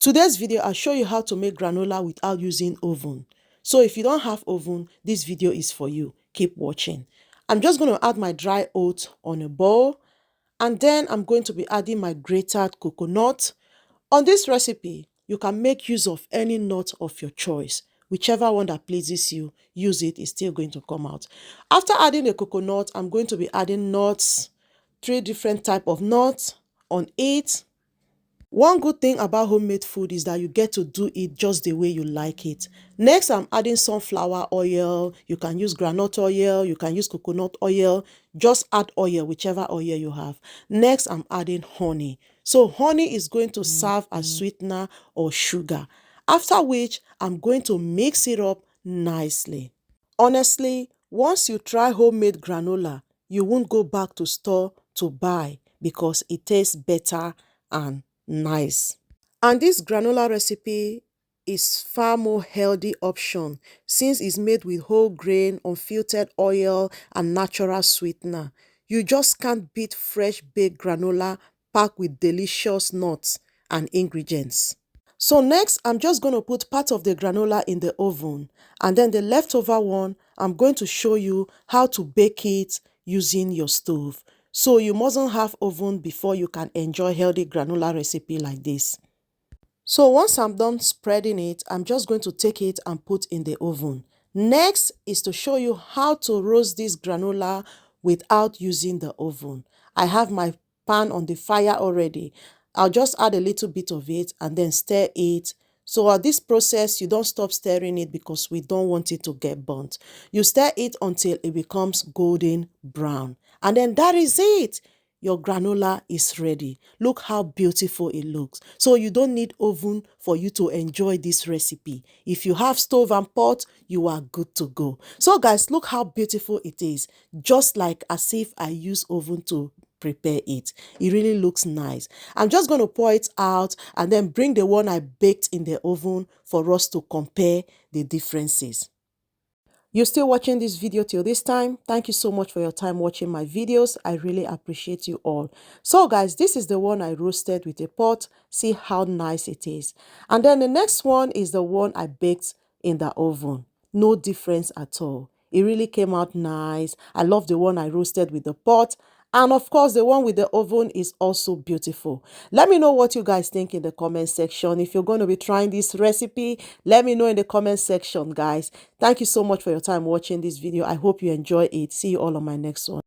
Today's video, I'll show you how to make granola without using oven. So if you don't have oven, this video is for you. Keep watching. I'm just going to add my dry oats on a bowl, and then I'm going to be adding my grated coconut. On this recipe, you can make use of any nut of your choice. Whichever one that pleases you, use it. It's still going to come out. After adding the coconut, I'm going to be adding nuts, 3 different type of nuts on it. One good thing about homemade food is that you get to do it just the way you like it. Next, I'm adding sunflower oil. You can use groundnut oil. You can use coconut oil. Just add oil, whichever oil you have. Next, I'm adding honey. So honey is going to serve as sweetener or sugar. After which, I'm going to mix it up nicely. Honestly, once you try homemade granola, you won't go back to store to buy because it tastes better and nice. And this granola recipe is far more healthy option since it's made with whole grain, unfiltered oil and natural sweetener. You just can't beat fresh baked granola packed with delicious nuts and ingredients. So next, I'm just going to put part of the granola in the oven, and then the leftover one, I'm going to show you how to bake it using your stove. So you mustn't have oven before you can enjoy healthy granola recipe like this. So once I'm done spreading it, I'm just going to take it and put in the oven. Next is to show you how to roast this granola without using the oven. I have my pan on the fire already. I'll just add a little bit of it and then stir it. So at this process, you don't stop stirring it because we don't want it to get burnt. You stir it until it becomes golden brown. And then that is it. Your granola is ready. Look how beautiful it looks. So you don't need oven for you to enjoy this recipe. If you have stove and pot, you are good to go. So guys, look how beautiful it is. Just like as if I use oven to prepare it. It really looks nice. I'm just going to pour it out and then bring the one I baked in the oven for us to compare the differences. You're still watching this video till this time. Thank you so much for your time watching my videos. I really appreciate you all. So guys, this is the one I roasted with a pot. See how nice it is. And then the next one is the one I baked in the oven. No difference at all. It really came out nice. I love the one I roasted with the pot. And of course, the one with the oven is also beautiful. Let me know what you guys think in the comment section. If you're going to be trying this recipe, let me know in the comment section, guys. Thank you so much for your time watching this video. I hope you enjoy it. See you all on my next one.